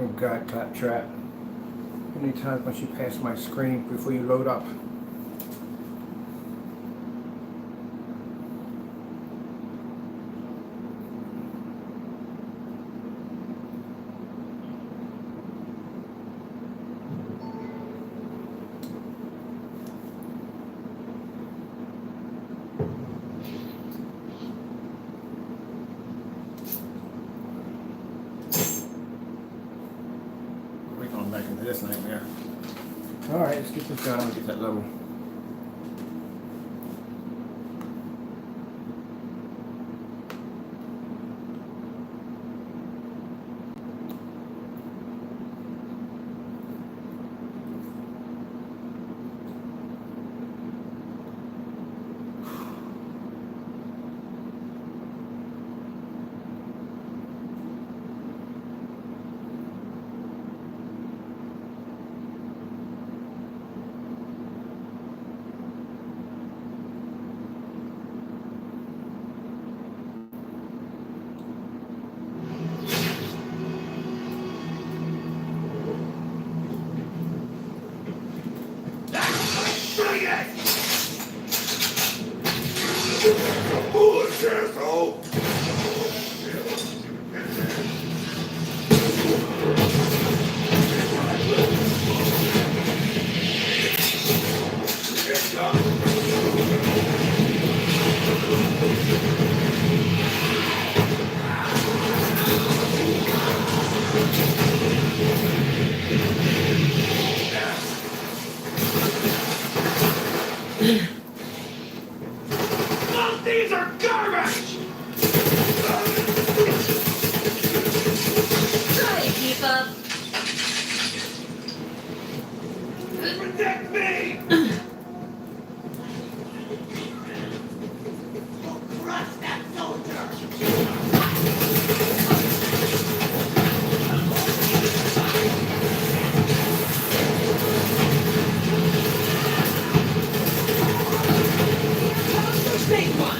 Oh God, Claptrap. How many times must you pass my screen before you load up? We're going back into this nightmare. Alright, let's get this going and get that level. Foolish asshole! These are garbage! Try to keep up. Protect me! Crush that soldier! Big one!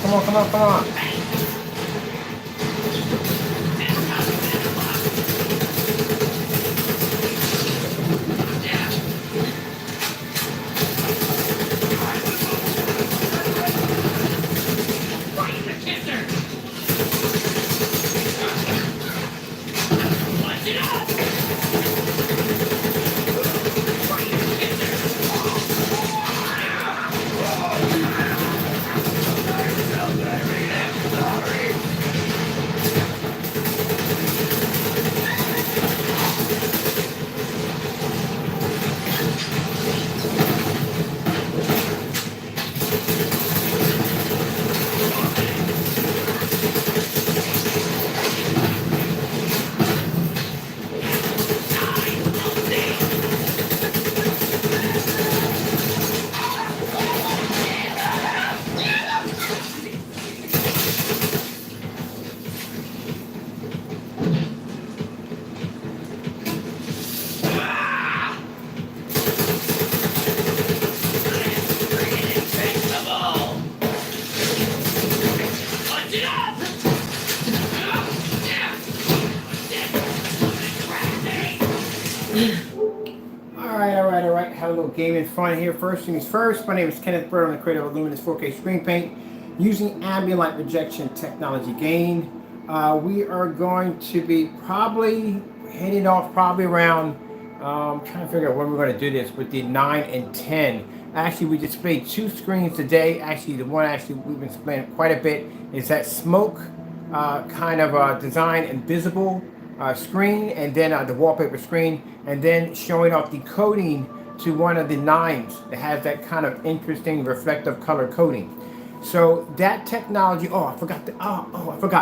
come on, come on, come on. Right in the kisser! Punch it up! Right in the kisser! Invincible! Punch it up! All right. Have a little gaming fun here. First things first, my name is Kenneth Bird. I'm the creator of Luminous 4K Screen Paint using ambient light projection technology gain. We are going to be probably heading off around, trying to figure out when we're going to do this with the 9 and 10. Actually, we displayed 2 screens today. Actually, the one we've been displaying quite a bit is that smoke kind of design and visible screen, and then the wallpaper screen, and then showing off the coating to one of the 9s that has that kind of interesting reflective color coating. So that technology, I forgot.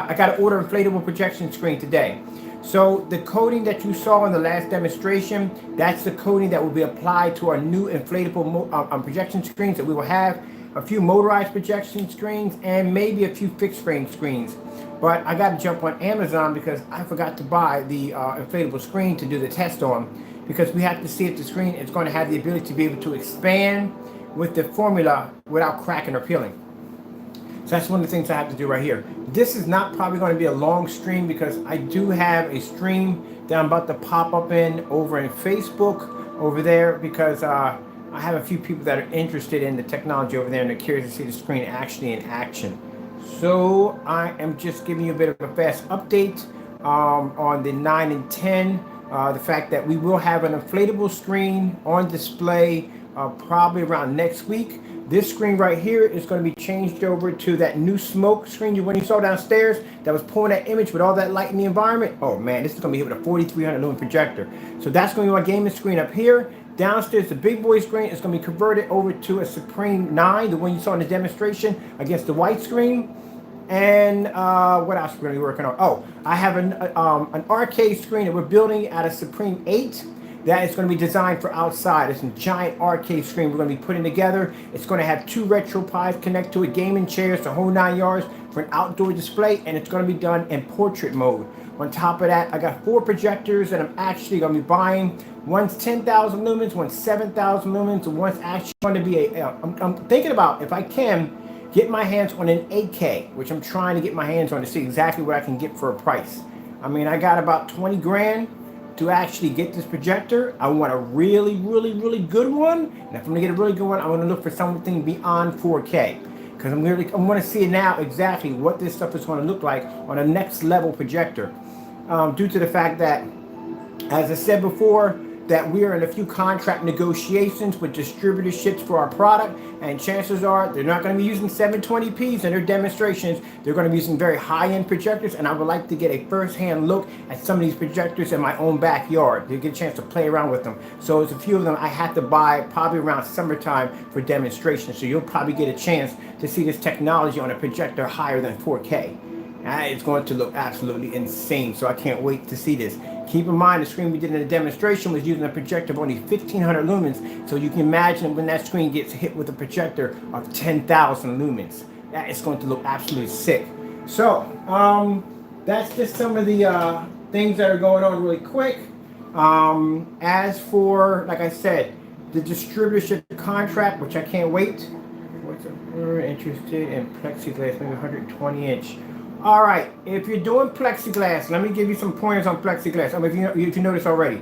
I got to order inflatable projection screen today. So the coating that you saw in the last demonstration, that's the coating that will be applied to our new inflatable projection screens that we will have. A few motorized projection screens and maybe a few fixed frame screens. But I got to jump on Amazon because I forgot to buy the inflatable screen to do the test on, because we have to see if the screen is going to have the ability to be able to expand with the formula without cracking or peeling. So that's one of the things I have to do right here. This is not probably going to be a long stream because I do have a stream that I'm about to pop up over in Facebook over there, because I have a few people that are interested in the technology over there and they're curious to see the screen actually in action. So I am just giving you a bit of a fast update on the 9 and 10. The fact that we will have an inflatable screen on display probably around next week. This screen right here is going to be changed over to that new smoke screen when you saw downstairs that was pulling that image with all that light in the environment. Oh man, this is going to be hit with a 4300 lumen projector. So that's going to be my gaming screen up here. Downstairs, the big boy screen is going to be converted over to a Supreme 9, the one you saw in the demonstration, against the white screen. And what else are we going to be working on? Oh, I have an arcade screen that we're building at a Supreme 8 that is going to be designed for outside. It's a giant arcade screen we're going to be putting together. It's going to have 2 RetroPies connected to it, gaming chairs, the whole 9 yards for an outdoor display, and it's going to be done in portrait mode. On top of that, I got 4 projectors that I'm actually going to be buying. One's 10,000 lumens, one's 7,000 lumens, and one's actually going to be I'm thinking about, if I can, get my hands on an 8K, which I'm trying to get my hands on to see exactly what I can get for a price. I mean, I got about 20 grand to actually get this projector. I want a really, really, really good one. And if I'm gonna get a really good one, I want to look for something beyond 4K. Because I want to see now exactly what this stuff is going to look like on a next level projector. Due to the fact that, as I said before, that we are in a few contract negotiations with distributorships for our product, and chances are they're not going to be using 720p's in their demonstrations. They're going to be using very high-end projectors, and I would like to get a first-hand look at some of these projectors in my own backyard to get a chance to play around with them. So there's a few of them I have to buy probably around summertime for demonstration, so you'll probably get a chance to see this technology on a projector higher than 4K. It's going to look absolutely insane, so I can't wait to see this. Keep in mind, the screen we did in the demonstration was using a projector of only 1,500 lumens, so you can imagine when that screen gets hit with a projector of 10,000 lumens. That is going to look absolutely sick. So, that's just some of the things that are going on really quick. As for, like I said, the distributorship contract, which I can't wait. What's up? We're interested in plexiglass, maybe 120 inch. All right, if you're doing plexiglass, let me give you some pointers on plexiglass. I mean, if you notice already,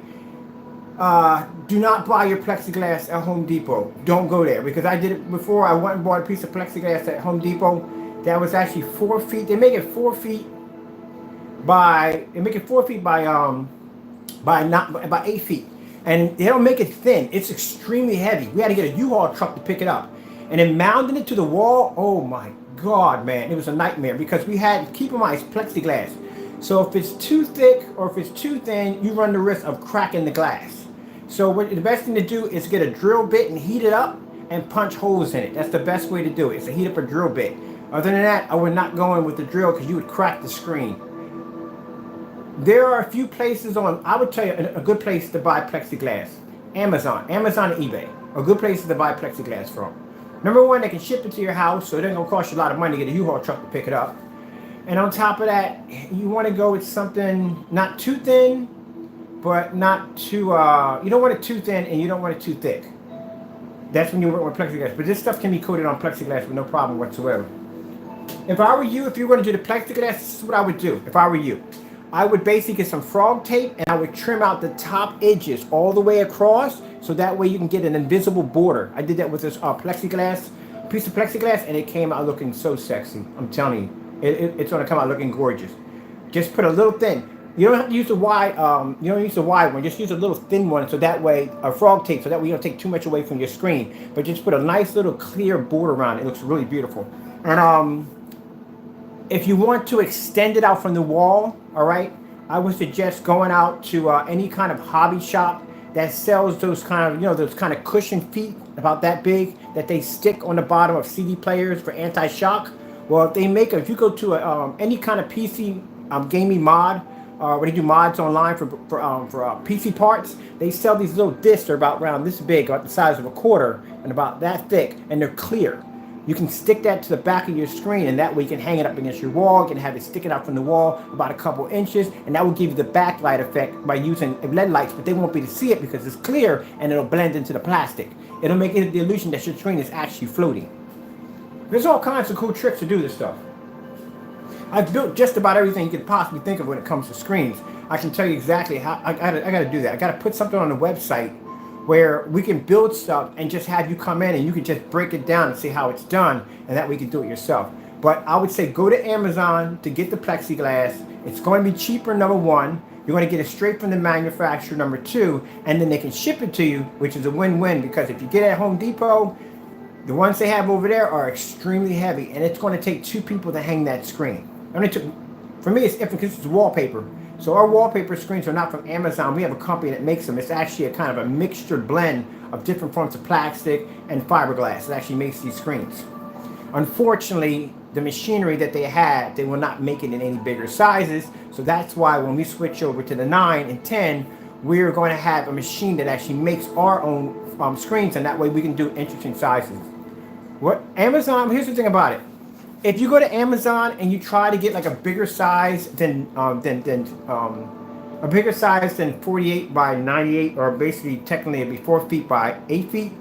do not buy your plexiglass at Home Depot. Don't go there because I did it before. I went and bought a piece of plexiglass at Home Depot that was actually 4 feet. They make it 4 feet by by 8 feet, and they don't make it thin. It's extremely heavy. We had to get a U-Haul truck to pick it up, and then mounting it to the wall. Oh my God, man, it was a nightmare because we had, keep in mind, it's plexiglass. So if it's too thick or if it's too thin, you run the risk of cracking the glass. So the best thing to do is get a drill bit and heat it up and punch holes in it. That's the best way to do it, is to heat up a drill bit. Other than that, I would not go in with the drill because you would crack the screen. There are a few places I would tell you a good place to buy plexiglass. Amazon and eBay are good places to buy plexiglass from. Number one, they can ship it to your house, so it ain't gonna cost you a lot of money to get a U-Haul truck to pick it up. And on top of that, you want to go with something not too thin, but not too, you don't want it too thin and you don't want it too thick. That's when you work with plexiglass. But this stuff can be coated on plexiglass with no problem whatsoever. If I were you, if you were going to do the plexiglass, this is what I would do if I were you. I would basically get some frog tape and I would trim out the top edges all the way across, so that way you can get an invisible border. I did that with this piece of plexiglass, and it came out looking so sexy. I'm telling you. It's going to come out looking gorgeous. Just put a little thin. You don't have to use the wide. You don't use the wide one. Just use a little thin one, so that way a frog tape, so that way you don't take too much away from your screen. But just put a nice little clear border around it. It looks really beautiful. And if you want to extend it out from the wall, all right, I would suggest going out to any kind of hobby shop that sells those kind of, those kind of cushion feet about that big that they stick on the bottom of CD players for anti-shock. Well, if you go to any kind of PC gaming mod, where they do mods online for PC parts, they sell these little discs. They're about around this big, about the size of a quarter, and about that thick, and they're clear. You can stick that to the back of your screen, and that way you can hang it up against your wall. You can have it sticking out from the wall about a couple inches, and that will give you the backlight effect by using LED lights, but they won't be able to see it because it's clear, and it'll blend into the plastic. It'll make it the illusion that your screen is actually floating. There's all kinds of cool tricks to do this stuff. I've built just about everything you could possibly think of when it comes to screens. I can tell you exactly how. I gotta do that. I gotta put something on the website where we can build stuff and just have you come in and you can just break it down and see how it's done, and that way you can do it yourself. But I would say go to Amazon to get the plexiglass. It's going to be cheaper, number one. You're going to get it straight from the manufacturer, number two, and then they can ship it to you, which is a win-win, because if you get it at Home Depot, the ones they have over there are extremely heavy, and it's going to take two people to hang that screen. For me, it's different because it's wallpaper. So our wallpaper screens are not from Amazon. We have a company that makes them. It's actually a kind of a mixtured blend of different forms of plastic and fiberglass that actually makes these screens. Unfortunately, the machinery that they had, they will not make it in any bigger sizes. So that's why when we switch over to the 9 and 10, we're going to have a machine that actually makes our own screens, and that way we can do interesting sizes. Here's the thing about it. If you go to Amazon and you try to get like a bigger size than 48 by 98, or basically technically it'd be 4 feet by 8 feet,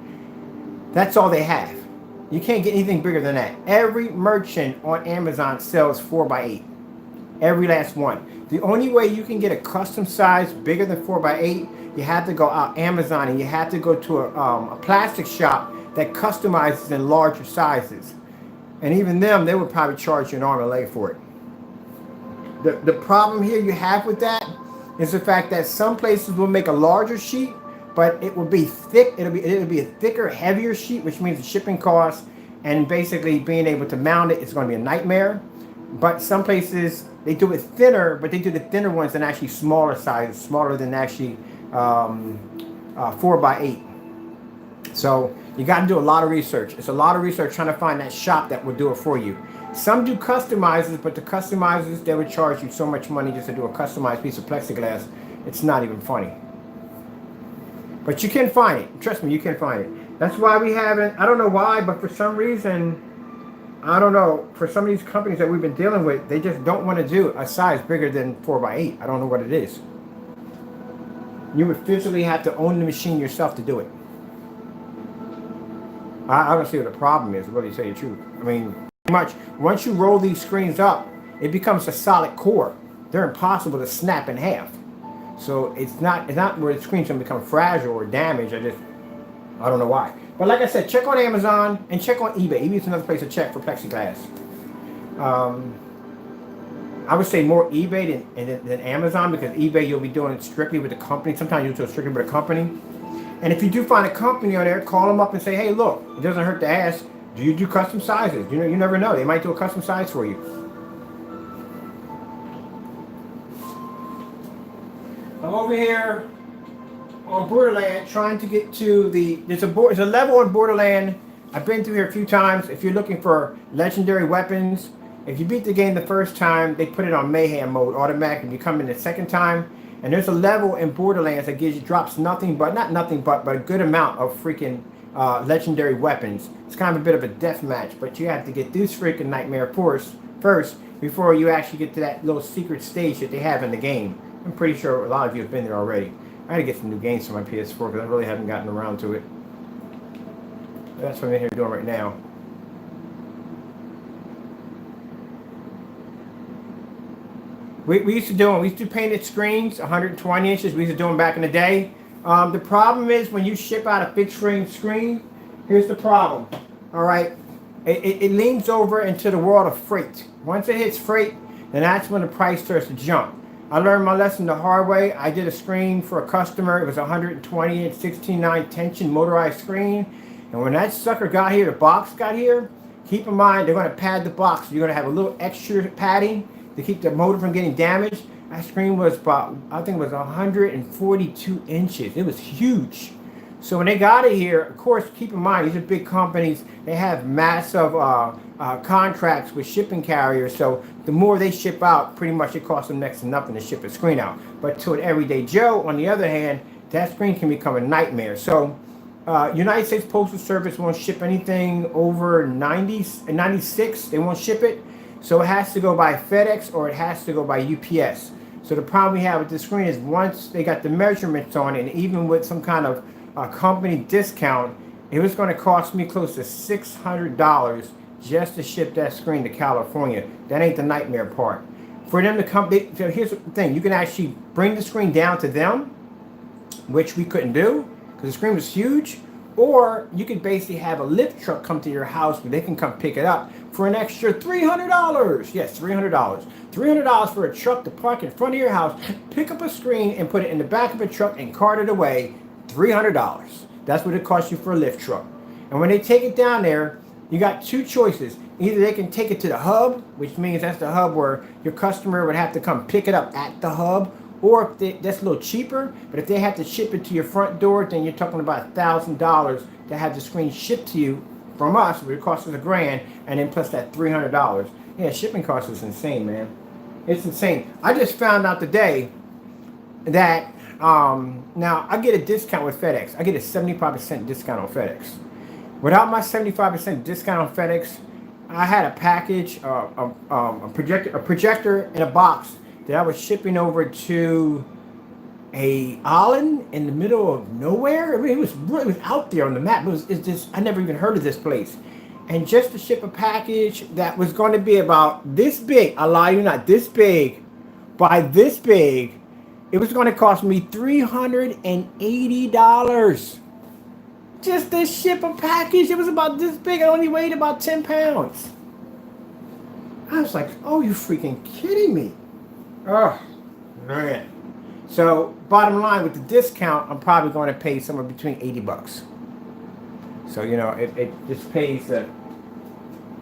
that's all they have. You can't get anything bigger than that. Every merchant on Amazon sells 4 by 8. Every last one. The only way you can get a custom size bigger than 4 by 8, you have to go out Amazon and you have to go to a plastic shop that customizes in larger sizes. And even them, they would probably charge you an arm and a leg for it. The problem here you have with that is the fact that some places will make a larger sheet, but it will be thick. It'll be a thicker, heavier sheet, which means the shipping costs and basically being able to mount it is going to be a nightmare. But some places they do it thinner, but they do the thinner ones in actually smaller sizes, smaller than actually 4 by 8. So you got to do a lot of research. It's a lot of research trying to find that shop that will do it for you. Some do customizers, but the customizers, they would charge you so much money just to do a customized piece of plexiglass. It's not even funny. But you can find it. Trust me, you can find it. That's why we haven't, I don't know why, but for some reason, I don't know, for some of these companies that we've been dealing with, they just don't want to do a size bigger than 4 by 8. I don't know what it is. You would physically have to own the machine yourself to do it. I don't see what the problem is, to really tell you the truth. I mean, pretty much, once you roll these screens up, it becomes a solid core. They're impossible to snap in half. So it's not where the screen's gonna become fragile or damaged. I don't know why. But like I said, check on Amazon and check on eBay. eBay is another place to check for plexiglass. I would say more eBay than Amazon, because eBay you'll be doing it strictly with the company. Sometimes you'll do it strictly with a company. And if you do find a company on there, call them up and say, hey, look, it doesn't hurt to ask, do you do custom sizes? You know, you never know. They might do a custom size for you. I'm over here on Borderland trying to get to there's a level on Borderland. I've been through here a few times. If you're looking for legendary weapons, if you beat the game the first time, they put it on mayhem mode automatically. You come in the second time, and there's a level in Borderlands that drops nothing but a good amount of freaking legendary weapons. It's kind of a bit of a death match, but you have to get these freaking Nightmare Force first before you actually get to that little secret stage that they have in the game. I'm pretty sure a lot of you have been there already. I gotta get some new games for my PS4 because I really haven't gotten around to it. That's what I'm in here doing right now. We used to do painted screens, 120 inches. We used to do them back in the day. The problem is when you ship out a fixed frame screen, here's the problem. All right, it leans over into the world of freight. Once it hits freight, then that's when the price starts to jump. I learned my lesson the hard way. I did a screen for a customer. It was a 120 inch 16:9 tension motorized screen. And when that sucker got here, the box got here, keep in mind they're going to pad the box. You're going to have a little extra padding to keep the motor from getting damaged. That screen was about, I think it was 142 inches. It was huge. So when they got it here, of course, keep in mind, these are big companies. They have massive contracts with shipping carriers. So the more they ship out, pretty much it costs them next to nothing to ship a screen out. But to an everyday Joe, on the other hand, that screen can become a nightmare. So United States Postal Service won't ship anything over 96. They won't ship it. So it has to go by FedEx or it has to go by UPS. So the problem we have with this screen is once they got the measurements on it, and even with some kind of company discount, it was going to cost me close to $600 just to ship that screen to California. That ain't the nightmare part. For them to come, so here's the thing, you can actually bring the screen down to them, which we couldn't do because the screen was huge, or you could basically have a lift truck come to your house where they can come pick it up for an extra $300. Yes, $300. $300 for a truck to park in front of your house, pick up a screen and put it in the back of a truck and cart it away. $300. That's what it costs you for a lift truck. And when they take it down there, you got two choices. Either they can take it to the hub, which means that's the hub where your customer would have to come pick it up at the hub, or if that's a little cheaper, but if they have to ship it to your front door, then you're talking about $1,000 to have the screen shipped to you from us, which costs us $1,000, and then plus that $300. Yeah, shipping cost is insane, man. It's insane. I just found out today that now I get a discount with FedEx. I get a 75% discount on FedEx. Without my 75% discount on FedEx, I had a package, a projector in a box that I was shipping over to a island in the middle of nowhere. I mean, it was out there on the map. It's just, I never even heard of this place. And just to ship a package that was going to be about this big, I lie you not, this big, by this big, it was going to cost me $380. Just to ship a package. It was about this big. It only weighed about 10 pounds. I was like, oh, you freaking kidding me. Oh, man. So, bottom line, with the discount, I'm probably going to pay somewhere between $80. So, you know, it just pays the...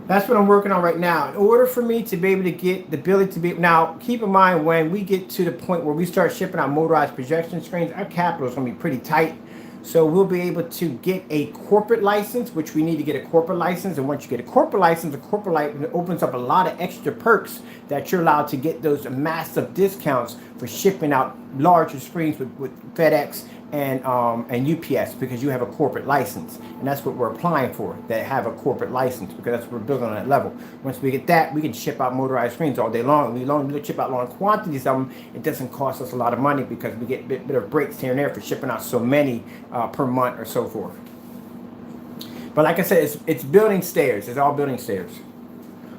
That's what I'm working on right now. In order for me to be able to get the ability to be... Now, keep in mind, when we get to the point where we start shipping out motorized projection screens, our capital is going to be pretty tight. So we'll be able to get a corporate license, which we need to get a corporate license. And once you get a corporate license opens up a lot of extra perks that you're allowed to get those massive discounts for shipping out larger screens with FedEx and UPS, because you have a corporate license. And that's what we're applying for, that have a corporate license, because that's what we're building on that level. Once we get that, we can ship out motorized screens all day long. We ship out long quantities of them. It doesn't cost us a lot of money because we get a bit of breaks here and there for shipping out so many per month or so forth. But like I said, it's building stairs. It's all building stairs.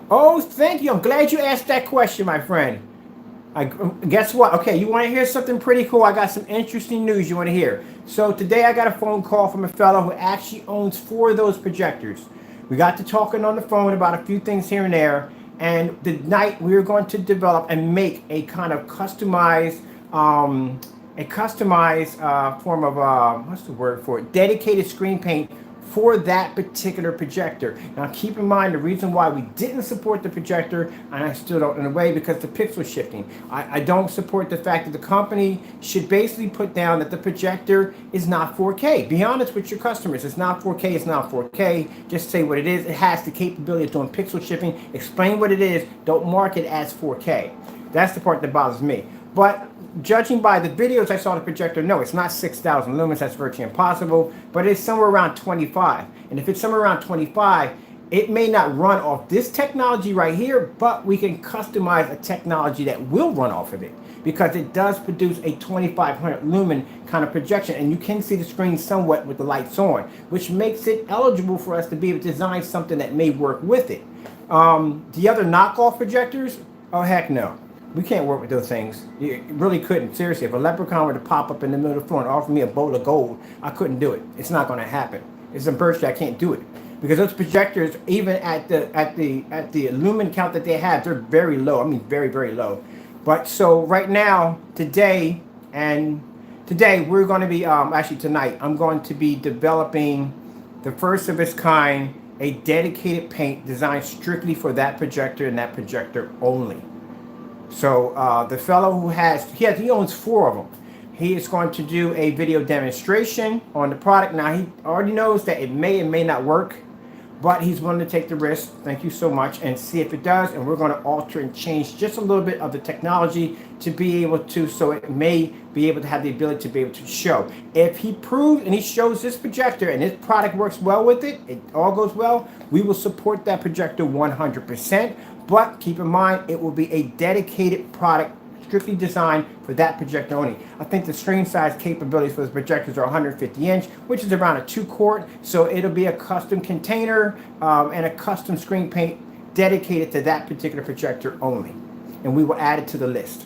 Oh, thank you. I'm glad you asked that question, my friend. Guess what? Okay, you want to hear something pretty cool? I got some interesting news you want to hear. So today I got a phone call from a fellow who actually owns 4 of those projectors. We got to talking on the phone about a few things here and there. And tonight we were going to develop and make a kind of customized, form of, what's the word for it? Dedicated screen paint for that particular projector. Now keep in mind the reason why we didn't support the projector, and I still don't in a way, because the pixel shifting. I don't support the fact that the company should basically put down that the projector is not 4K. Be honest with your customers. It's not 4K, it's not 4K. Just say what it is. It has the capability of doing pixel shifting. Explain what it is. Don't mark it as 4K. That's the part that bothers me. But judging by the videos I saw the projector, no, it's not 6,000 lumens. That's virtually impossible. But it's somewhere around 25. And if it's somewhere around 25, it may not run off this technology right here, but we can customize a technology that will run off of it, because it does produce a 2500 lumen kind of projection, and you can see the screen somewhat with the lights on, which makes it eligible for us to be able to design something that may work with it. The other knockoff projectors, oh heck no. We can't work with those things. You really couldn't. Seriously, if a leprechaun were to pop up in the middle of the floor and offer me a bowl of gold, I couldn't do it. It's not going to happen. It's a virtue I can't do it, because those projectors, even at the lumen count that they have, they're very low. I mean, very, very low. But so right now, today we're going to be actually tonight, I'm going to be developing the first of its kind, a dedicated paint designed strictly for that projector and that projector only. So the fellow who he owns 4 of them. He is going to do a video demonstration on the product. Now he already knows that it may and may not work, but he's willing to take the risk. Thank you so much, and see if it does. And we're going to alter and change just a little bit of the technology to be able to, so it may be able to have the ability to be able to show. If he proves and he shows this projector and his product works well with it, it all goes well, we will support that projector 100%. But keep in mind, it will be a dedicated product strictly designed for that projector only. I think the screen size capabilities for the projectors are 150 inch, which is around a 2-quart. So it'll be a custom container and a custom screen paint dedicated to that particular projector only. And we will add it to the list.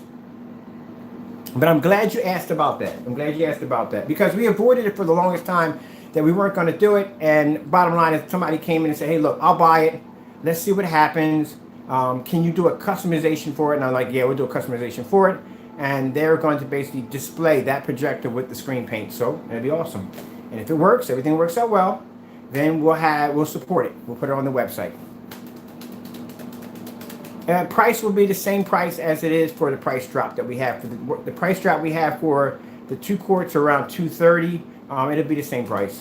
But I'm glad you asked about that. I'm glad you asked about that, because we avoided it for the longest time, that we weren't going to do it. And bottom line is, somebody came in and said, hey, look, I'll buy it. Let's see what happens. Can you do a customization for it? And I'm like, yeah, we'll do a customization for it. And they're going to basically display that projector with the screen paint. So it'll be awesome. And if it works, everything works out well, then we'll support it. We'll put it on the website. Price will be the same price as it is for the price drop that we have. For the price drop we have for the 2 quarts around $230. It'll be the same price.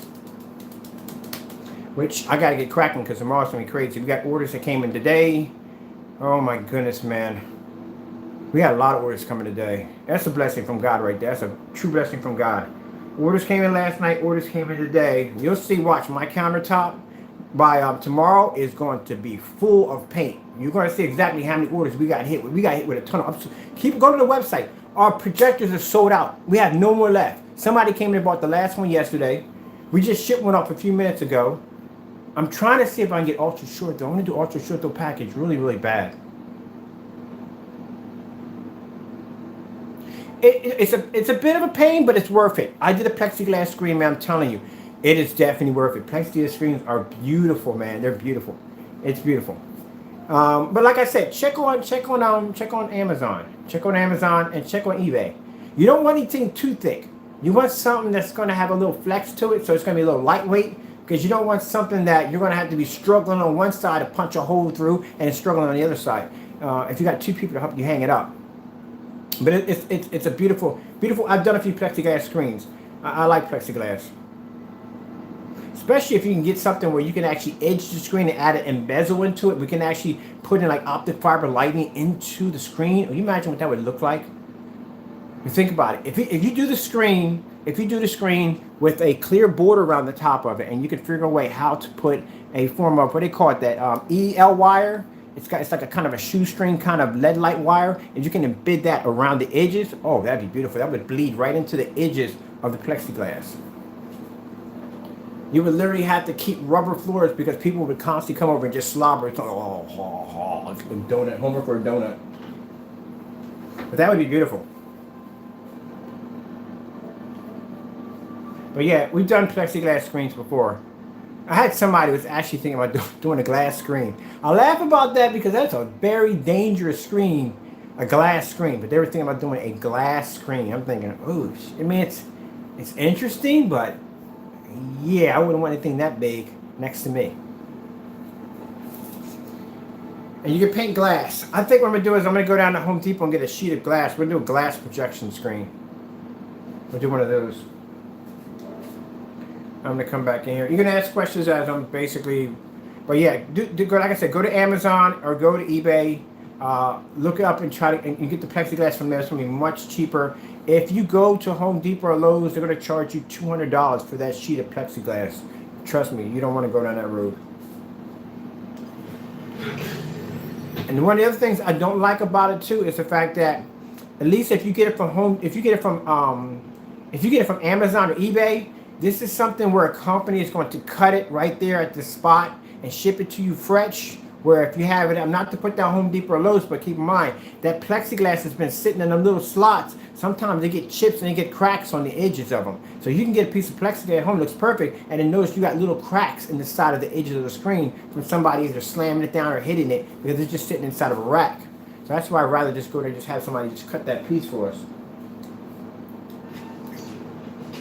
Which I got to get cracking, because tomorrow's going to be crazy. We got orders that came in today. Oh my goodness, man. We had a lot of orders coming today. That's a blessing from God right there. That's a true blessing from God. Orders came in last night. Orders came in today. You'll see, watch, my countertop by tomorrow is going to be full of paint. You're going to see exactly how many orders we got hit with. We got hit with a ton of... Go to the website. Our projectors are sold out. We have no more left. Somebody came in and bought the last one yesterday. We just shipped one off a few minutes ago. I'm trying to see if I can get ultra short though. I want to do ultra short though package really, really bad. It's a bit of a pain, but it's worth it. I did a plexiglass screen, man. I'm telling you, it is definitely worth it. Plexiglass screens are beautiful, man. They're beautiful. It's beautiful. But like I said, check on Amazon. Check on Amazon and check on eBay. You don't want anything too thick. You want something that's going to have a little flex to it, so it's going to be a little lightweight. Because you don't want something that you're going to have to be struggling on one side to punch a hole through and struggling on the other side. If you got 2 people to help you hang it up. But it's a beautiful. I've done a few plexiglass screens. I like plexiglass. Especially if you can get something where you can actually edge the screen and add an bezel into it. We can actually put in like optic fiber lighting into the screen. Can you imagine what that would look like? You think about it. If you do the screen with a clear border around the top of it, and you can figure a way how to put a form of, what they call it, that EL wire. It's like a kind of a shoestring kind of LED light wire, and you can embed that around the edges. Oh, that'd be beautiful. That would bleed right into the edges of the plexiglass. You would literally have to keep rubber floors because people would constantly come over and just slobber. It's like, it's a donut, homework for a donut. But that would be beautiful. But yeah, we've done plexiglass screens before. I had somebody who was actually thinking about doing a glass screen. I laugh about that because that's a very dangerous screen, a glass screen. But they were thinking about doing a glass screen. I'm thinking, oh, I mean, it's interesting, but yeah, I wouldn't want anything that big next to me. And you can paint glass. I think what I'm going to do is I'm going to go down to Home Depot and get a sheet of glass. We're going to do a glass projection screen. We'll do one of those. I'm going to come back in here. You can ask questions as I'm basically... But yeah, go, like I said, go to Amazon or go to eBay. Look it up and try to... And you get the plexiglass from there. It's going to be much cheaper. If you go to Home Depot or Lowe's, they're going to charge you $200 for that sheet of plexiglass. Trust me, you don't want to go down that road. And one of the other things I don't like about it too is the fact that, at least if you get it from Amazon or eBay, this is something where a company is going to cut it right there at the spot and ship it to you fresh. Where if you have it, I'm not to put down Home Depot or Lowe's, but keep in mind that plexiglass has been sitting in them little slots. Sometimes they get chips and they get cracks on the edges of them. So you can get a piece of plexiglass at home, looks perfect, and then notice you got little cracks in the side of the edges of the screen from somebody either slamming it down or hitting it because it's just sitting inside of a rack. So that's why I'd rather just go there and just have somebody just cut that piece for us.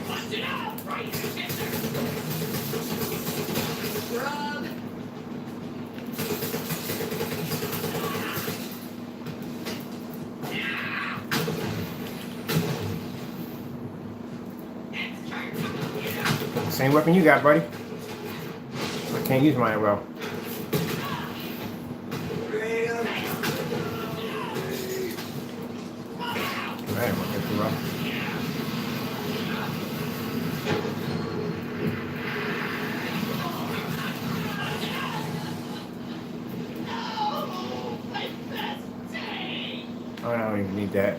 Bust it up, right? Rub. Same weapon you got, buddy. I can't use mine well. Alright, we'll get through up. Oh, I don't even need that.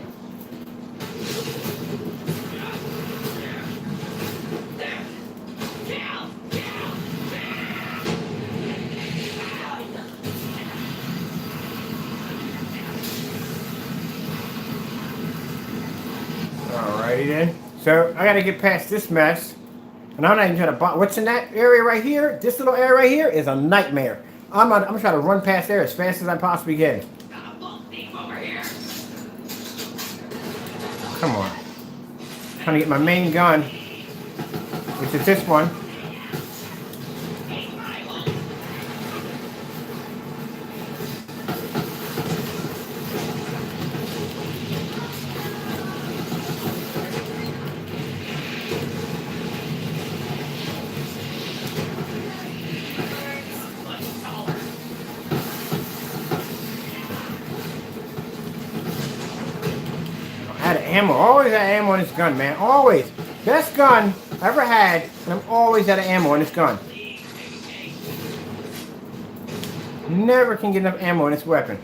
Alrighty then. So I gotta get past this mess. And I'm not even trying to buy. What's in that area right here? This little area right here is a nightmare. I'm trying to run past there as fast as I possibly can. Come on. Trying to get my main gun, which is this one. Ammo, always had ammo on this gun, man. Always. Best gun I ever had, and I'm always out of ammo on this gun. Never can get enough ammo on this weapon.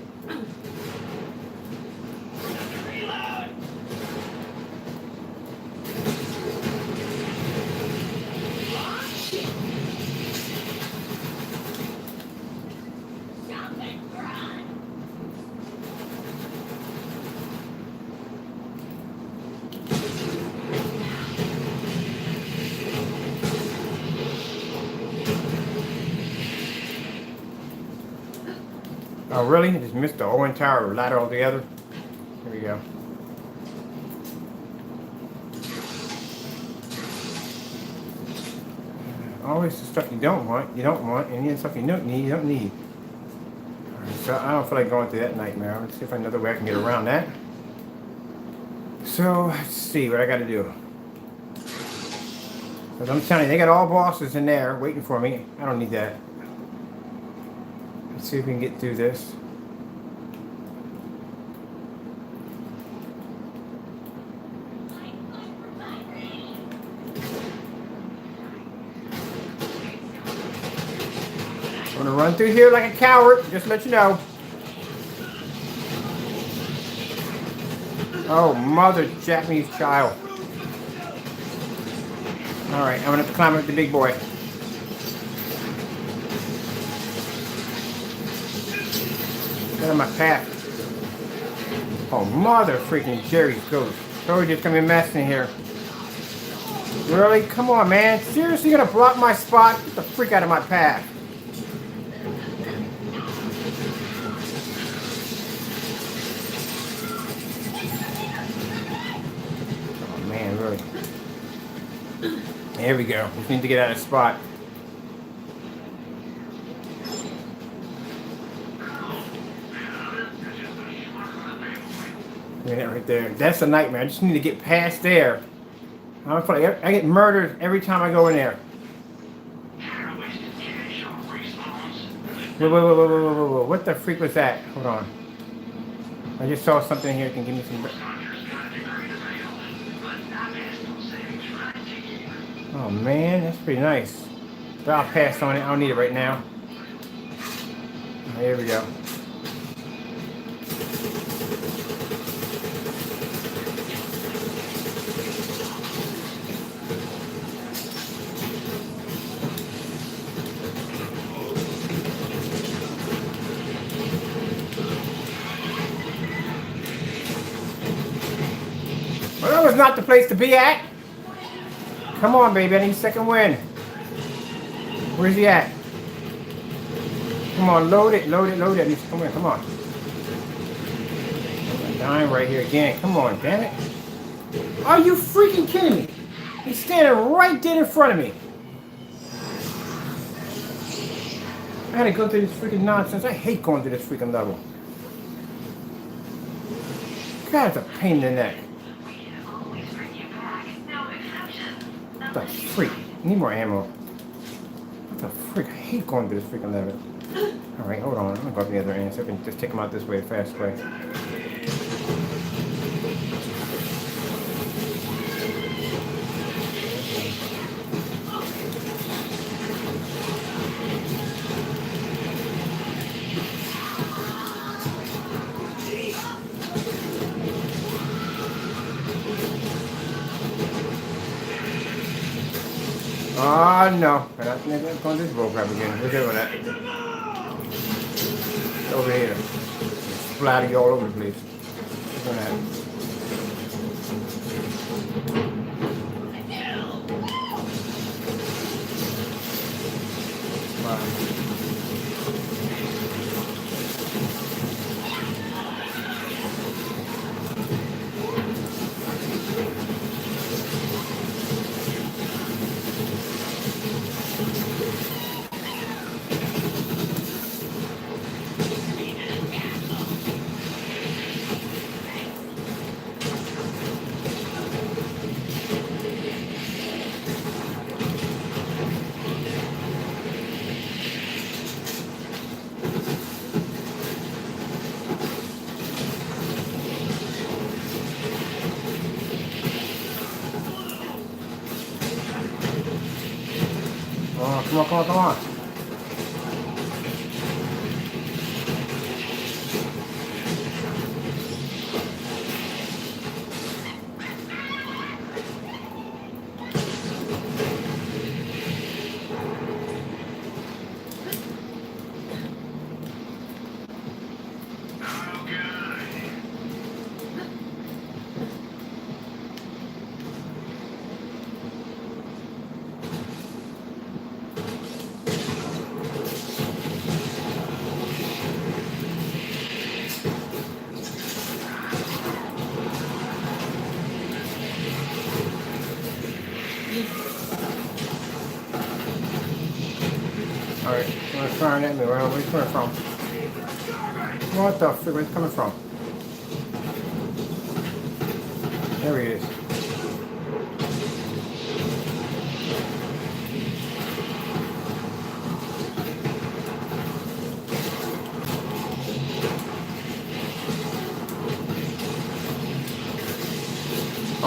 Oh, really? I just missed the whole entire ladder altogether? Here we go. Always the stuff you don't want, and then stuff you don't need, Alright, so I don't feel like going through that nightmare. Let's see if I know another way I can get around that. So, let's see what I gotta do. Because I'm telling you, they got all bosses in there waiting for me. I don't need that. Let's see if we can get through this. I'm gonna run through here like a coward, just to let you know. Oh, mother Japanese child. Alright, I'm gonna have to climb up the big boy. Get on my path. Oh, mother freaking Jerry's ghost. Told you it's gonna be a mess in here. Really? Come on, man. Seriously gonna block my spot? Get the freak out of my path. Oh, man, really. There we go. Just need to get out of the spot. Yeah, right there. That's a nightmare. I just need to get past there. I get murdered every time I go in there. Whoa. What the freak was that? Hold on. I just saw something here that can give me some... Oh, man. That's pretty nice. But I'll pass on it. I don't need it right now. Here we go. Well, that was not the place to be at. Come on, baby. I need a second win. Where's he at? Come on, load it. Come on. I'm dying right here again. Come on, damn it. Are you freaking kidding me? He's standing right dead in front of me. I had to go through this freaking nonsense. I hate going through this freaking level. God, it's a pain in the neck. What the freak? I need more ammo. What the freak? I hate going through this freaking level. Alright, hold on. I'm gonna go up the other end so I can just take them out this way, the fast way. Oh no, I'm not going this bull crap again. Where's that one at? Over here. Splatting all over the place. Where's that? Come on. Alright, someone's firing at me. Where's it coming from? What the frick? Where's it coming from? There he is.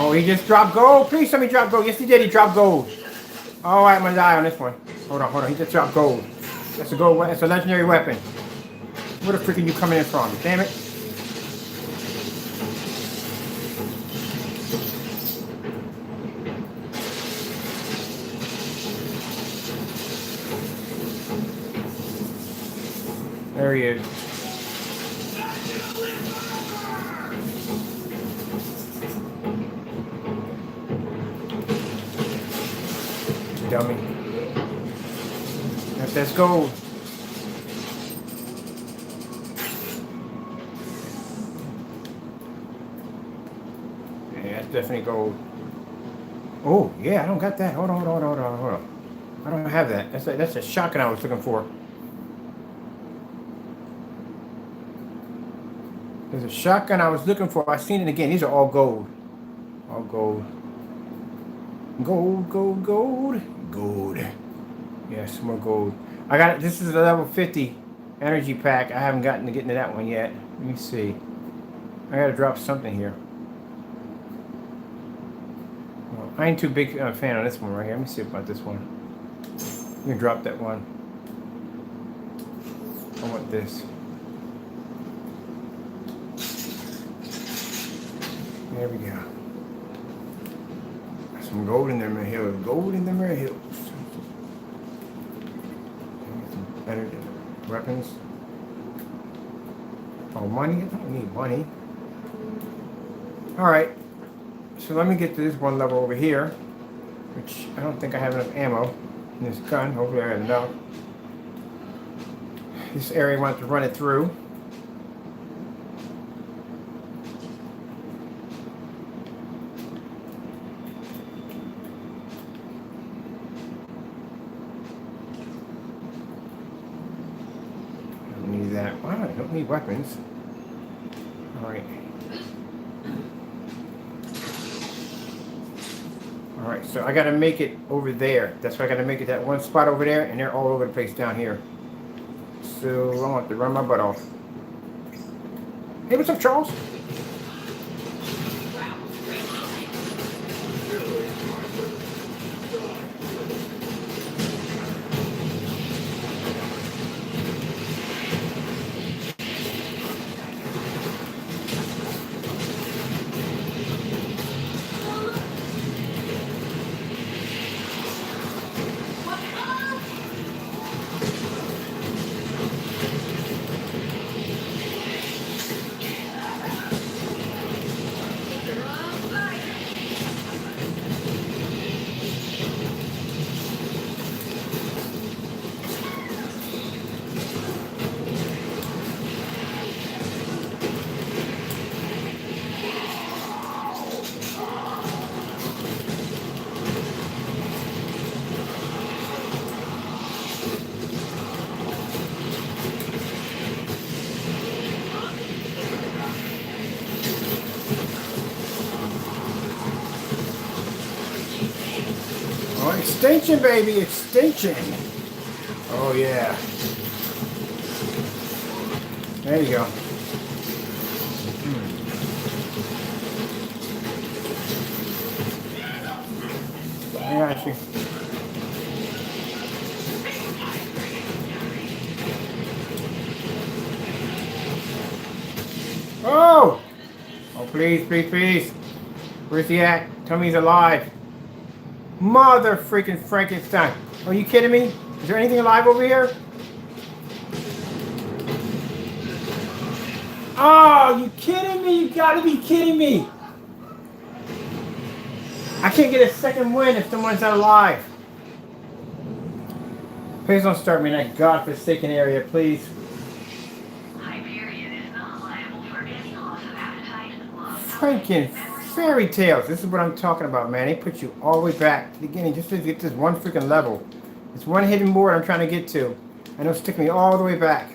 Oh, he just dropped gold. Please tell me he dropped gold. Yes, he did. He dropped gold. All right, I'm gonna die on this one. Hold on. He just dropped gold. That's a gold weapon. That's a legendary weapon. Where the frick are you coming in from? Damn it. There he is. Dummy. That's gold. Yeah, that's definitely gold. Oh, yeah, I don't got that. Hold on. I don't have that. That's a shotgun I was looking for. There's a shotgun I was looking for. I seen it again. These are all gold. All gold. Gold. Yes, more gold. I got it. This is a level 50 energy pack. I haven't gotten to get into that one yet. Let me see. I gotta drop something here. Well, I ain't too big a fan of this one right here. Let me see about this one. You can drop that one. I want this. There we go. Some gold in them hills. Gold in them hills. Some better weapons. Oh, money? I don't need money. Alright. So let me get to this one level over here. Which I don't think I have enough ammo in this gun. Hopefully I have enough. This area I want to run it through. Wow, I don't need weapons. Alright. Alright, so I gotta make it over there. That's why I gotta make it that one spot over there, and they're all over the place down here. So I want to run my butt off. Hey, what's up, Charles? Oh, extinction, baby, extinction. Oh, yeah. There you go. I got you. Oh! Oh, please. Where's he at? Tell me he's alive. Mother freaking Frankenstein. Are you kidding me? Is there anything alive over here? Oh, you kidding me? You gotta be kidding me. I can't get a second win if someone's not alive. Please don't start me in that godforsaken area, please. Hyperion is not liable for any loss of appetite. Freaking fairy tales. This is what I'm talking about, man. They put you all the way back to the beginning just to get this one freaking level. It's one hidden board I'm trying to get to. And it'll stick me all the way back.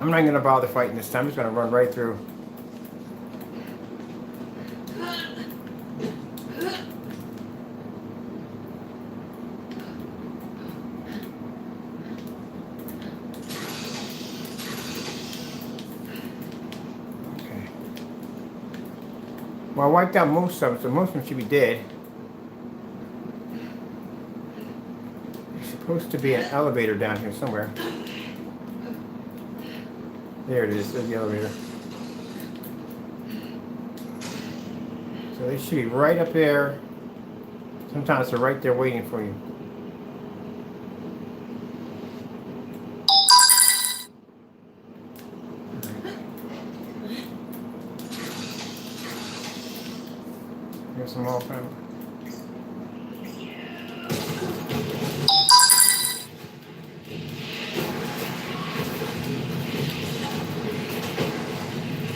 I'm not going to bother fighting this time. I'm just going to run right through. Well, I wiped out most of them, so most of them should be dead. There's supposed to be an elevator down here somewhere. There it is, there's the elevator. So they should be right up there. Sometimes they're right there waiting for you. Have some wallpaper.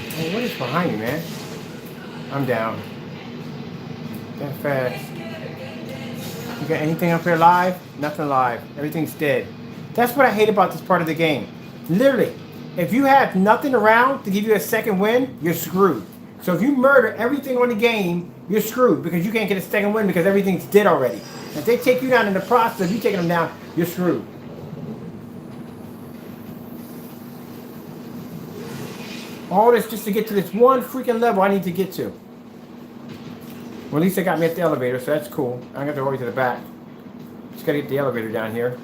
Hey, what is behind me, man? I'm down. That fast. You got anything up here live? Nothing live. Everything's dead. That's what I hate about this part of the game. Literally, if you have nothing around to give you a second win, you're screwed. So if you murder everything on the game, you're screwed because you can't get a second win because everything's dead already. If they take you down in the process of you taking them down, you're screwed. All this just to get to this one freaking level I need to get to. Well, at least they got me at the elevator, so that's cool. I'm going to go all the way to the back. Just got to get the elevator down here.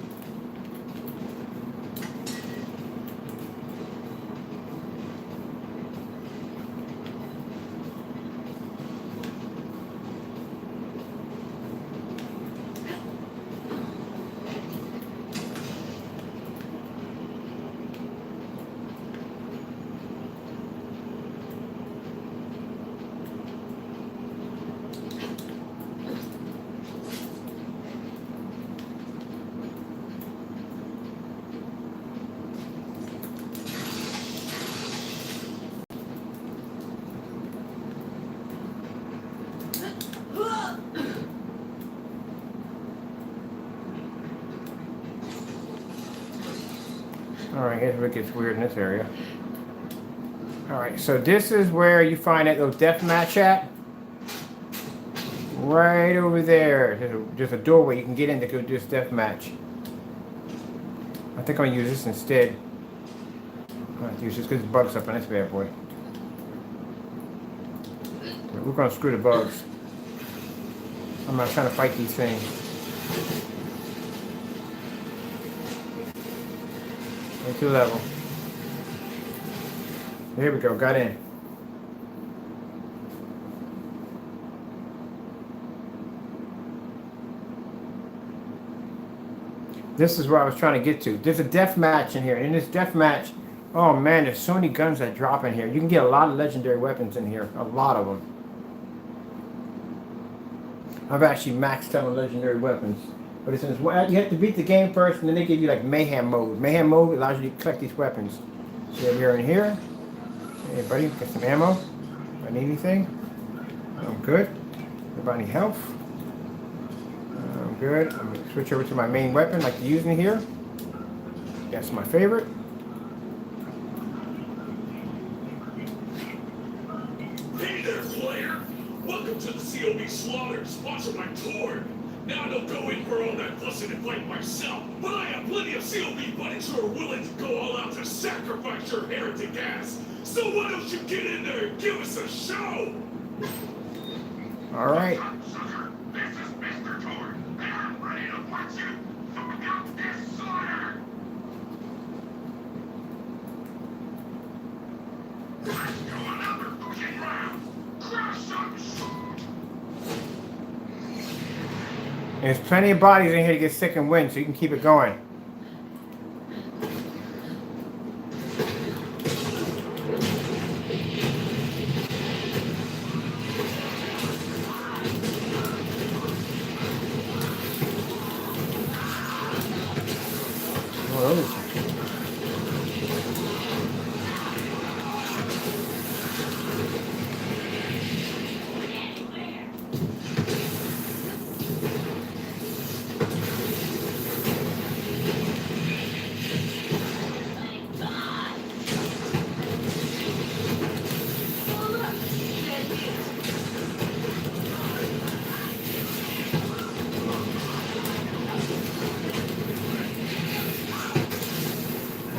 Alright, here's where it gets weird in this area. Alright, so this is where you find that little death match at. Right over there. There's a doorway you can get in to go do this death match. I think I'm going to use this instead. I'm going to use this because there's bugs up on this bad boy. We're going to screw the bugs. I'm not trying to fight these things. Into level. There we go, got in. This is where I was trying to get to. There's a death match in here. In this death match, oh man, there's so many guns that drop in here. You can get a lot of legendary weapons in here. A lot of them. I've actually maxed out on legendary weapons. But it says, well, you have to beat the game first, and then they give you like mayhem mode. Mayhem mode allows you to collect these weapons. So we're in here. Hey buddy, get some ammo. If I need anything. I'm good. Anybody need health? I'm good. I'm going to switch over to my main weapon, like to use in here. That's my favorite. Hey there, player! Welcome to the COB Slaughter, sponsored by Tor. Now I don't go in for all that fussing and fighting myself, but I have plenty of COB buddies who are willing to go all out to sacrifice your heretic ass. So why don't you get in there and give us a show? All right. This is Mr. Tor, and I'm ready to watch you. So without this slaughter. Let's go another fucking round. Crush some shit. There's plenty of bodies in here to get sick and win, so you can keep it going.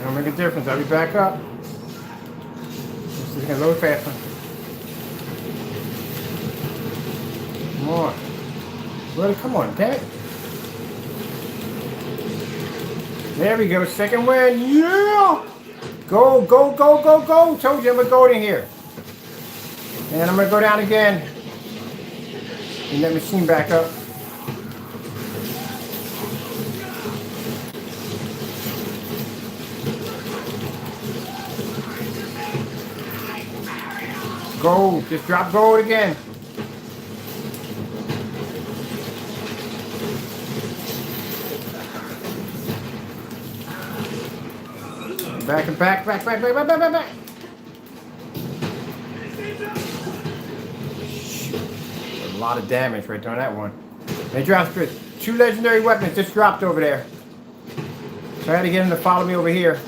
It'll make a difference. I'll be back up. This is gonna load faster. Come on. Brother, come on, damn it. There we go. Second win. Yeah! Go, go, go, go, go. Told you I'm gonna go in here. And I'm gonna go down again. And that machine back up. Gold. Just drop gold again. Back and back. Shoot. A lot of damage right there on that one. They dropped 2 legendary weapons just dropped over there. So I had to get him to follow me over here.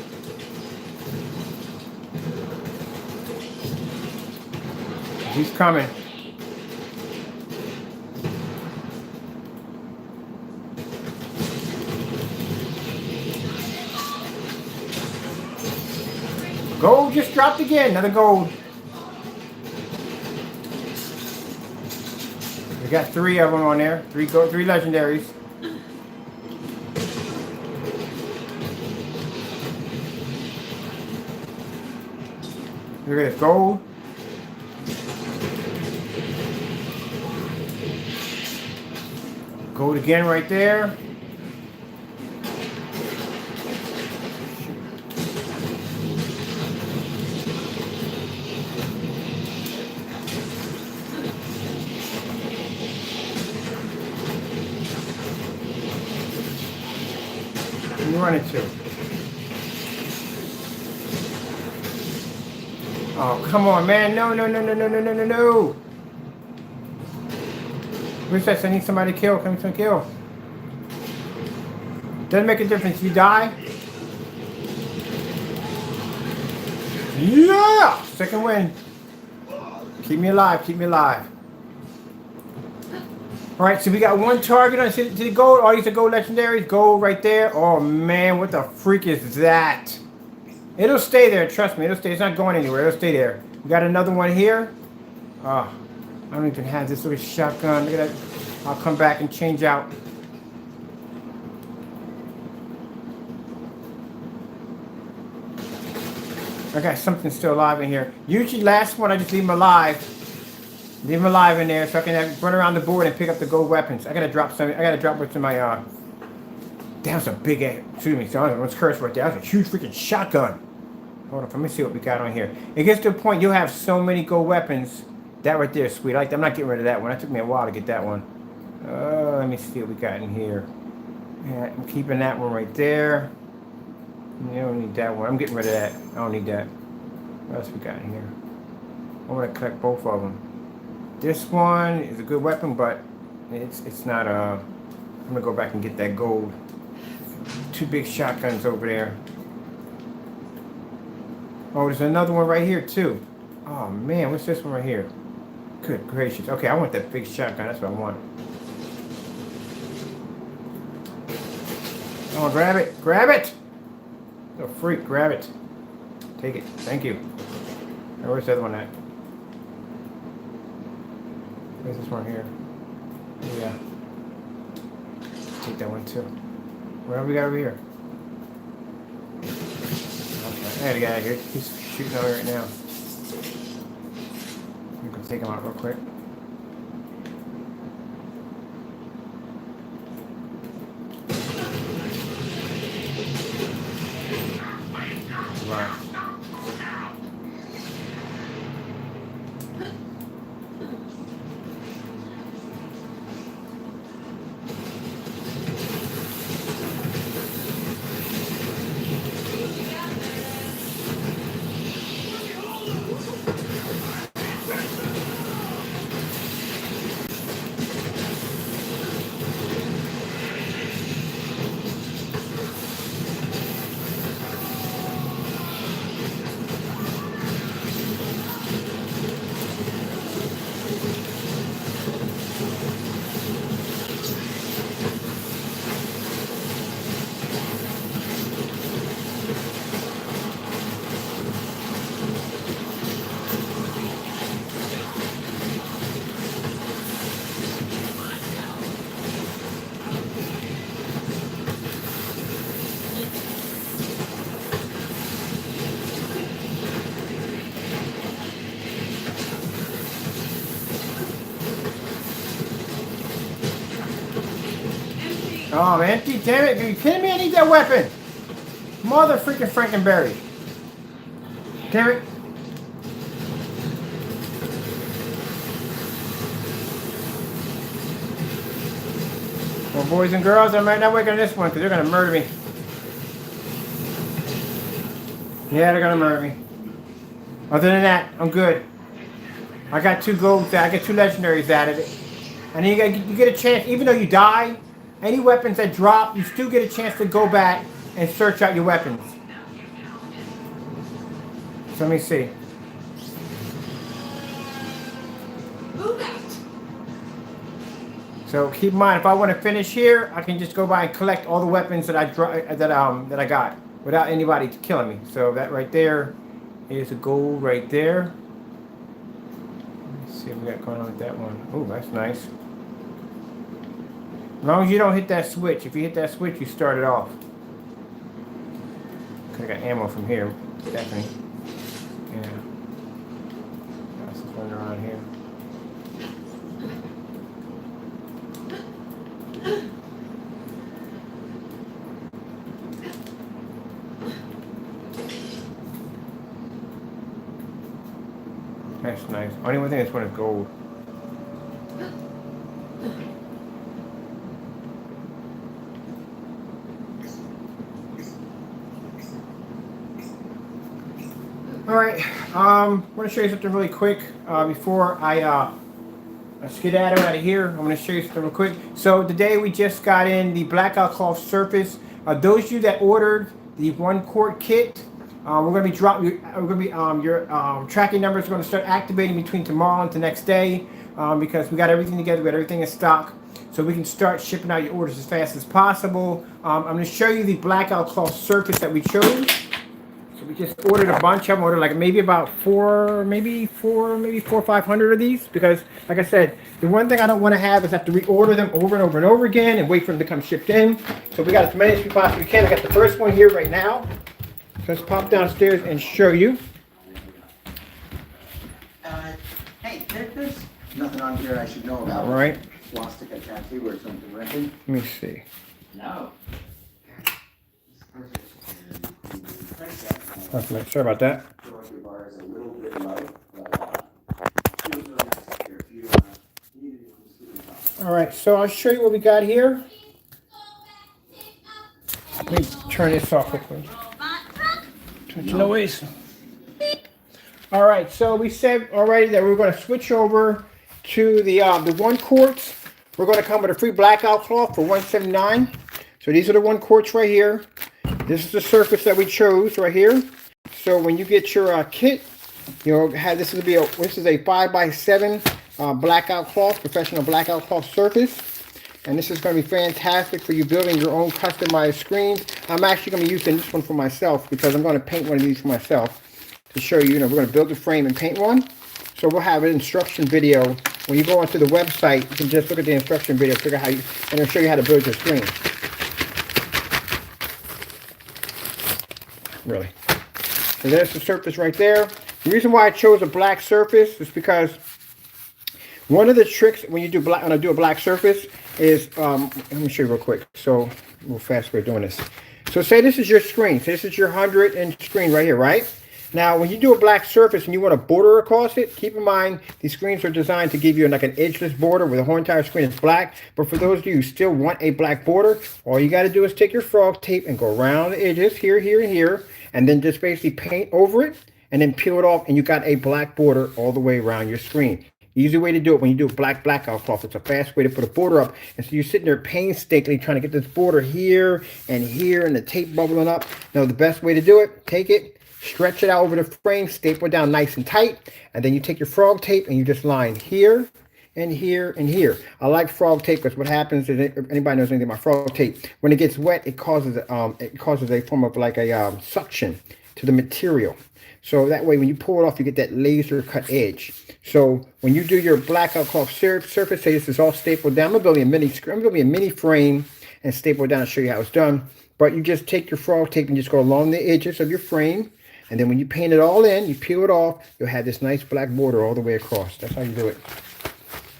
He's coming. Gold just dropped again. Another gold. We got 3 of them on there. 3 legendaries. Look at this gold. Gold again right there. You running to? Oh, come on, man. No. Where's that? I need somebody to kill. Come to kill. Doesn't make a difference. You die. Yeah! Second win. Keep me alive. Alright, so we got 1 target on the gold. All these are gold legendaries. Gold right there. Oh man, what the freak is that? It'll stay there, trust me. It'll stay. It's not going anywhere. It'll stay there. We got another one here. Oh, I don't even have this little shotgun. Look at that. I'll come back and change out. I got something still alive in here. Usually last one I just leave them alive. Leave them alive in there so I can run around the board and pick up the gold weapons. I gotta drop some. I gotta drop what's in my That was a big ass. Excuse me, someone's curse right there. That was a huge freaking shotgun. Hold on, let me see what we got on here. It gets to a point you'll have so many gold weapons. That right there is sweet. I'm not getting rid of that one. That took me a while to get that one. Let me see what we got in here. Yeah, I'm keeping that one right there. You don't need that one. I'm getting rid of that. I don't need that. What else we got in here? I'm gonna collect both of them. This one is a good weapon, but it's not I'm gonna go back and get that gold. 2 big shotguns over there. Oh, there's another one right here too. Oh man, what's this one right here? Good gracious. Okay, I want that big shotgun. That's what I want. Oh, grab it. Grab it! Oh, freak, grab it. Take it. Thank you. Now, where's the other one at? Where's this one here? Yeah. Take that one too. What have we got over here? Okay, I gotta get out of here. He's shooting over right now. I'm gonna take him out real quick. Right. Oh, I'm empty, damn it. Are you kidding me? I need that weapon. Mother freaking Frankenberry. Damn it. Well, boys and girls, I might not wake on this one because they're going to murder me. Yeah, they're gonna murder me. Other than that, I'm good. I got 2 golds. I got 2 legendaries out of it. And then you get a chance, even though you die, any weapons that drop, you still get a chance to go back and search out your weapons. So let me see. So keep in mind, if I want to finish here, I can just go by and collect all the weapons that I got without anybody killing me. So that right there is a gold right there. Let's see what we got going on with that one. Oh, that's nice. As long as you don't hit that switch. If you hit that switch, you start it off. Cause I got ammo from here, definitely. Yeah. That's just running around here. That's nice. Only one thing that's one is gold. Alright, I want to show you something really quick before I skedaddle out of here. I'm going to show you something real quick. So today we just got in the Blackout Cloth Surface. Those of you that ordered the 1-quart kit, we're going to be your tracking numbers are going to start activating between tomorrow and the next day because we got everything together, we got everything in stock, so we can start shipping out your orders as fast as possible. I'm going to show you the Blackout Cloth Surface that we chose. So we just ordered a bunch of them, ordered like maybe about four or 500 of these, because like I said, the one thing I don't want to have is have to reorder them over and over and over again and wait for them to come shipped in. So we got as many as we possibly can. I got the first one here right now. So let's pop downstairs and show you. Hey, there's nothing on here I should know about. All right. Swastika tattoo or something, right? Let me see. No. Okay, sorry about that. All right, so I'll show you what we got here. Let me turn this off quickly. Turn the noise. All right, so we said already that we're going to switch over to the 1 quarts. We're going to come with a free blackout cloth for $179. So these are the 1 quarts right here. This is the surface that we chose right here. So when you get your kit, you'll have this is a 5x7 blackout cloth, professional blackout cloth surface. And this is going to be fantastic for you building your own customized screens. I'm actually going to be using this one for myself because I'm going to paint one of these for myself to show you. We're going to build the frame and paint one. So we'll have an instruction video. When you go onto the website, you can just look at the instruction video, figure out how you, and it'll show you how to build your screen. Really. So there's the surface right there. The reason why I chose a black surface is because one of the tricks when you do black, when I do a black surface is, let me show you real quick. So real fast we're doing this. So say this is your screen. Say this is your 100-inch screen right here, right? Now, when you do a black surface and you want a border across it, keep in mind these screens are designed to give you like an edgeless border where the whole entire screen is black. But for those of you who still want a black border, all you got to do is take your frog tape and go around the edges here, here, and here, and then just basically paint over it and then peel it off, and you got a black border all the way around your screen. Easy way to do it when you do a blackout cloth. It's a fast way to put a border up. And so you're sitting there painstakingly trying to get this border here and the tape bubbling up. Now, the best way to do it, take it, stretch it out over the frame, staple it down nice and tight, and then you take your frog tape and you just line here and here and here. I like frog tape because what happens is, if anybody knows anything about frog tape, when it gets wet, it causes a form of like a suction to the material. So that way, when you pull it off, you get that laser cut edge. So when you do your blackout cloth surface, say this is all stapled down. I'm gonna build me a mini frame and staple it down and show you how it's done. But you just take your frog tape and just go along the edges of your frame. And then when you paint it all in, you peel it off, you'll have this nice black border all the way across. That's how you do it.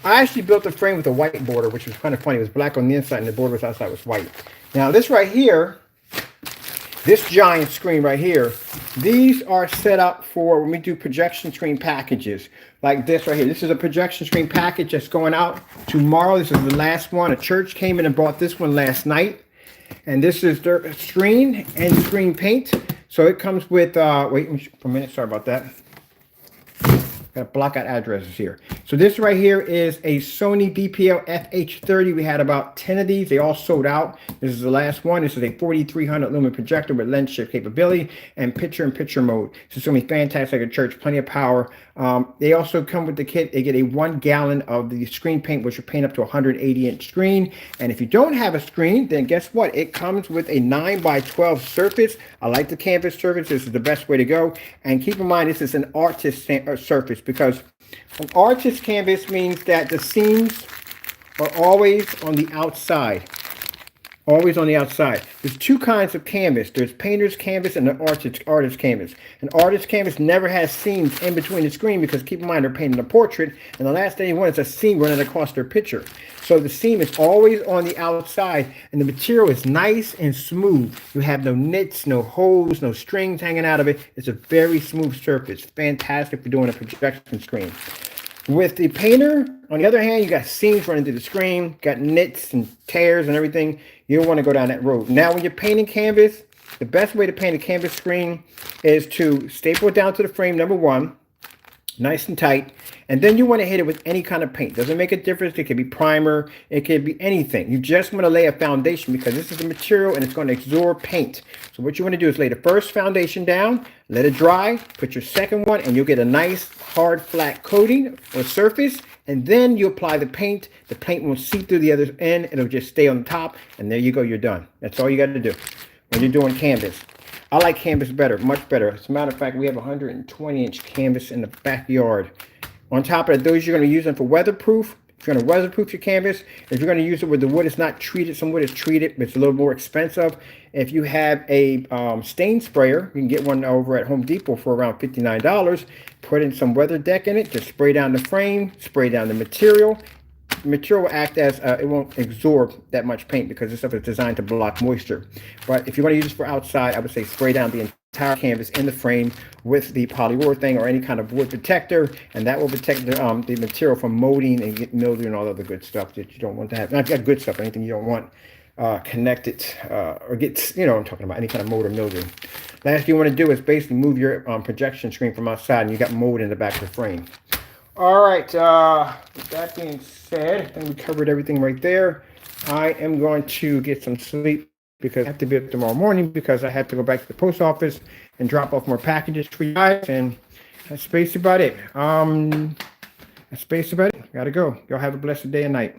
I actually built the frame with a white border, which was kind of funny. It was black on the inside and the border was outside was white. Now this right here, this giant screen right here, these are set up for when we do projection screen packages like this right here. This is a projection screen package that's going out tomorrow. This is the last one. A church came in and bought this one last night. And this is their screen and screen paint. So it comes with, wait for a minute, sorry about that. Got to block out addresses here. So this right here is a Sony DPL FH30. We had about 10 of these. They all sold out. This is the last one. This is a 4300 lumen projector with lens shift capability and picture-in-picture mode. So it's going to be fantastic at church. Plenty of power. They also come with the kit. They get a 1 gallon of the screen paint, which will paint up to a 180-inch screen. And if you don't have a screen, then guess what? It comes with a 9x12 surface. I like the canvas surface. This is the best way to go. And keep in mind, this is an artist surface, because an artist canvas means that the seams are always on the outside. Always on the outside. There's two kinds of canvas. There's painter's canvas and an artist canvas. An artist canvas never has seams in between the screen, because keep in mind, they're painting a portrait, and the last thing you want is a seam running across their picture. So the seam is always on the outside, and the material is nice and smooth. You have no nits, no holes, no strings hanging out of it. It's a very smooth surface. Fantastic for doing a projection screen. With the painter, on the other hand, you got seams running through the screen, got nits and tears and everything. You don't want to go down that road. Now, when you're painting canvas, the best way to paint a canvas screen is to staple it down to the frame, number one, nice and tight. And then you want to hit it with any kind of paint. Doesn't make a difference. It could be primer. It could be anything. You just want to lay a foundation, because this is a material and it's going to absorb paint. So what you want to do is lay the first foundation down, let it dry, put your second one, and you'll get a nice hard flat coating or surface. And then you apply the paint. The paint won't seep through the other end. It'll just stay on the top. And there you go. You're done. That's all you got to do when you're doing canvas. I like canvas better, much better. As a matter of fact, we have 120-inch canvas in the backyard. On top of that, those you're going to use them for weatherproof. If you're going to weatherproof your canvas, if you're going to use it where the wood is not treated, some wood is treated, but it's a little more expensive. If you have a stain sprayer, you can get one over at Home Depot for around $59. Put in some weather deck in it, just spray down the frame, spray down the material. The material will act as, it won't absorb that much paint, because this stuff is designed to block moisture. But if you want to use this for outside, I would say spray down the entire canvas in the frame with the polyurethane or any kind of wood protector, and that will protect the material from molding and get mildew and all other good stuff that you don't want to have. Not good stuff, anything you don't want connected or get, you know what I'm talking about, any kind of mold or mildew. Last thing you want to do is basically move your projection screen from outside, and you got mold in the back of the frame. All right, with that being said, I think we covered everything right there. I am going to get some sleep, because I have to be up tomorrow morning, because I have to go back to the post office and drop off more packages for you guys, and that's basically about it. Gotta go. Y'all have a blessed day and night.